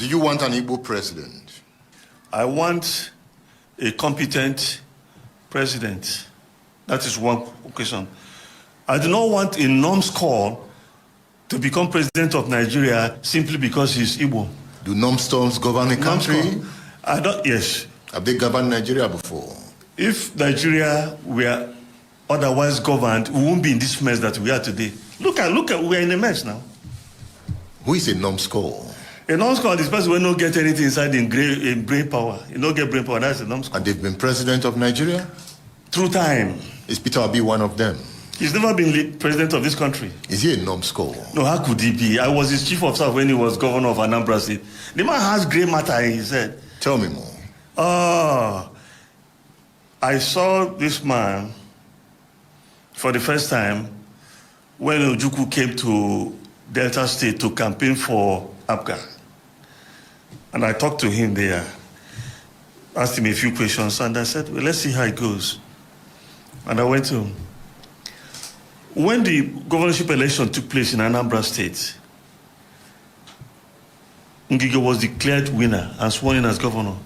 Do you want an Igbo president? I want a competent president. That is one question. I do not want a numbskull to become president of Nigeria simply because he's Igbo. Do numbskulls govern a country? I don't, yes. Have they governed Nigeria before? If Nigeria were otherwise governed, we won't be in this mess that we are today. Look at, we are in a mess now. Who is a numbskull? A numbskull is person who don't get anything inside in brain power. You don't get brain power, that's a numbskull. And they've been president of Nigeria? Through time. Is Peter Obi one of them? He's never been president of this country. Is he a numbskull? No, how could he be? I was his chief of staff when he was governor of Anambra State. The man has grey matter in his head. Tell me more. I saw this man for the first time when Ojukwu came to Delta State to campaign for APGA. And I talked to him there, asked him a few questions, and I said, well, let's see how it goes. And I went to him. When the governorship election took place in Anambra State, Ngige was declared winner and sworn in as governor.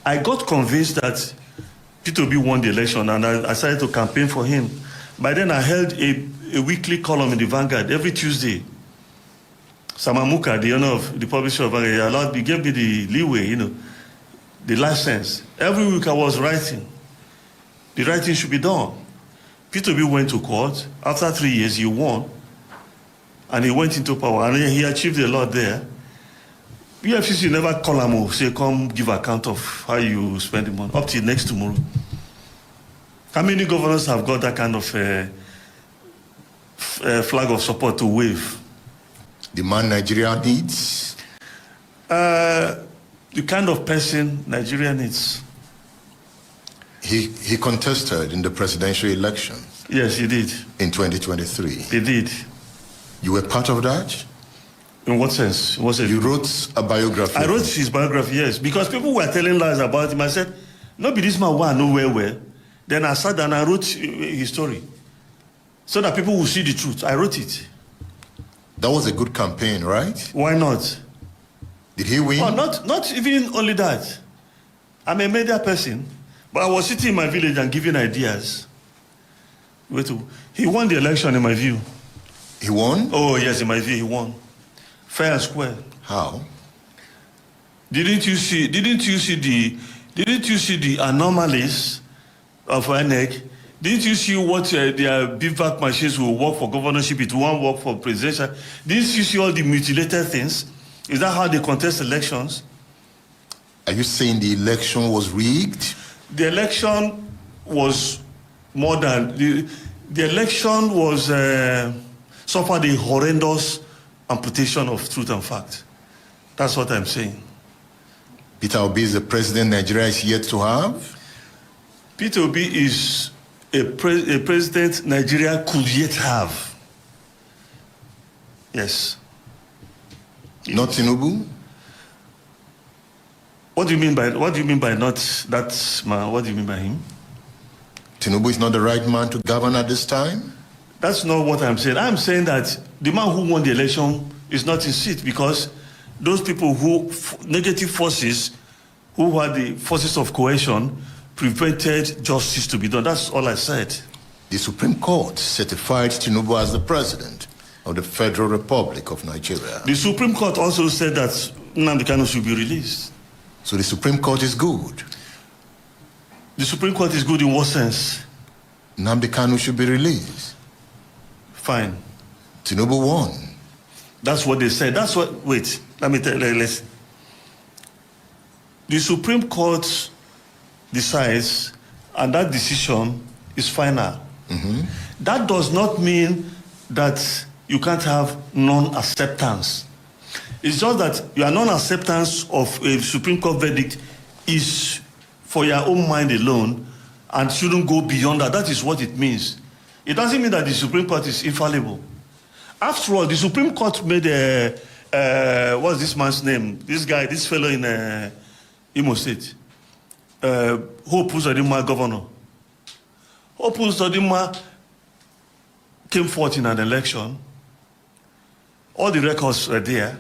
I got convinced that Peter Obi won the election, and I started to campaign for him. By then, I held a weekly column in the Vanguard every Tuesday. Samamuka, the owner of the publisher of Vanguard, he gave me the leeway, the license. Every week I was writing. The writing should be done. Peter Obi went to court. After 3 years, he won. And he went into power. And he achieved a lot there. EFCC never call him, say, come give account of how you spend the money. Up till next tomorrow. How many governors have got that kind of flag of support to wave? The man Nigeria needs? The kind of person Nigeria needs. He contested in the presidential election. Yes, he did. In 2023. He did. You were part of that? In what sense? You wrote a biography. I wrote his biography, yes. Because people were telling lies about him. I said, no, be this man who I know very well. Then I sat down and I wrote his story. So that people will see the truth. I wrote it. That was a good campaign, right? Why not? Did he win? Oh, not even only that. I'm a media person. But I was sitting in my village and giving ideas. He won the election in my view. He won? Oh, yes, in my view, he won. Fair and square. How? Didn't you see the anomalies of INEC? Didn't you see what their bivouac machines will work for governorship, it won't work for presidential? Didn't you see all the mutilated things? Is that how they contest elections? Are you saying the election was rigged? The election was more than the election was suffered a horrendous amputation of truth and fact. That's what I'm saying. Peter Obi is the president Nigeria is yet to have? Peter Obi is a president Nigeria could yet have. Yes. Not Tinubu? What do you mean by not that man? What do you mean by him? Tinubu is not the right man to govern at this time? That's not what I'm saying. I'm saying that the man who won the election is not in seat because those people who, negative forces, who were the forces of coercion, prevented justice to be done. That's all I said. The Supreme Court certified Tinubu as the president of the Federal Republic of Nigeria. The Supreme Court also said that Nnamdi Kanu should be released. So the Supreme Court is good? The Supreme Court is good in what sense? Nnamdi Kanu should be released. Fine. Tinubu won. That's what they said. That's what, wait, let me tell you, listen. The Supreme Court decides, and that decision is final. Mm-hmm. That does not mean that you can't have non-acceptance. It's just that your non-acceptance of a Supreme Court verdict is for your own mind alone and shouldn't go beyond that. That is what it means. It doesn't mean that the Supreme Court is infallible. After all, the Supreme Court made what's this man's name? This guy, this fellow in Imo State. Hope Uzodinma governor. Hope Uzodinma came forth in an election. All the records were there.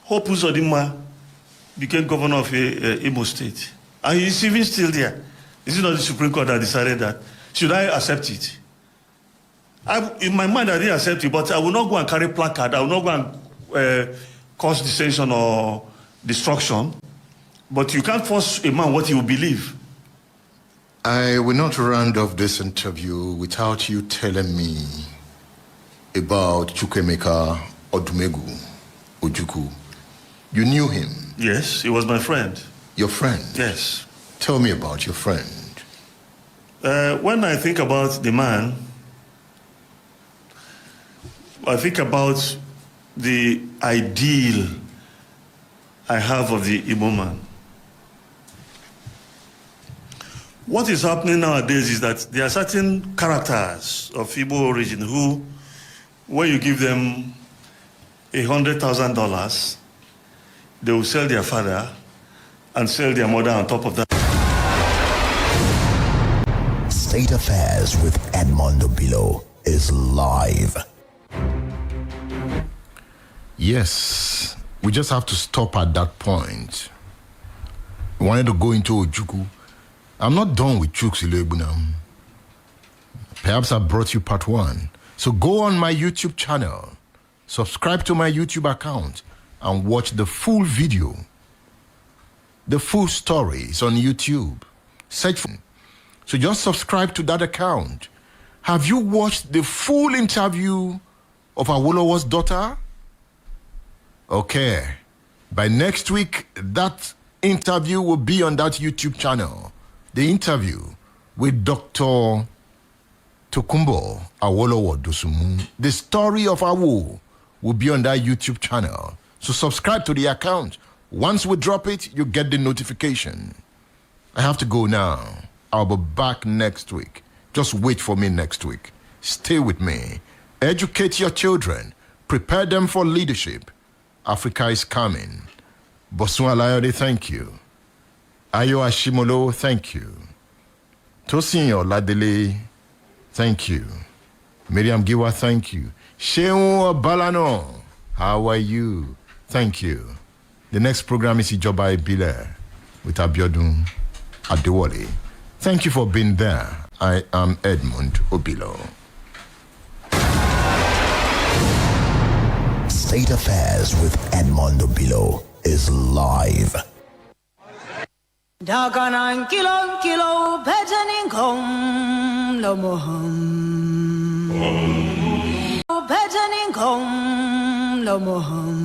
Hope Uzodinma became governor of Imo State. And he's even still there. Is it not the Supreme Court that decided that? Should I accept it? In my mind, I didn't accept it, but I will not go and carry placard. I will not go and cause dissension or destruction. But you can't force a man what he will believe. I will not round off this interview without you telling me about Chukwemeka Odumegu Ojukwu. You knew him? Yes, he was my friend. Your friend? Yes. Tell me about your friend. When I think about the man, I think about the ideal I have of the Igbo man. What is happening nowadays is that there are certain characters of Igbo origin who, when you give them $100,000, they will sell their father and sell their mother on top of that. State Affairs with Edmondo Bilo is live. Yes, we just have to stop at that point. We wanted to go into Ojukwu. I'm not done with Chuks Iloegbunam. Perhaps I brought you part 1. So go on my YouTube channel, subscribe to my YouTube account, and watch the full video. The full story is on YouTube. Search for it. So just subscribe to that account. Have you watched the full interview of Awolowo's daughter? Okay. By next week, that interview will be on that YouTube channel. The interview with Dr. Tokunbo Awolowo Dosunmu. The story of Awo will be on that YouTube channel. So subscribe to the account. Once we drop it, you get the notification. I have to go now. I'll be back next week. Just wait for me next week. Stay with me. Educate your children. Prepare them for leadership. Africa is coming. Bosun Alayode, thank you. Ayo Ashimolo, thank you. Tosin Oladele, thank you. Miriam Giwa, thank you. Sheun Balano, how are you? Thank you. The next program is Ijoba Ibile with Abiodun Adewale. Thank you for being there. I am Edmund Obilo. State Affairs with Edmondo Bilo is live. Daganan kilo pejanin kom lo moham. Pejanin kom lo moham.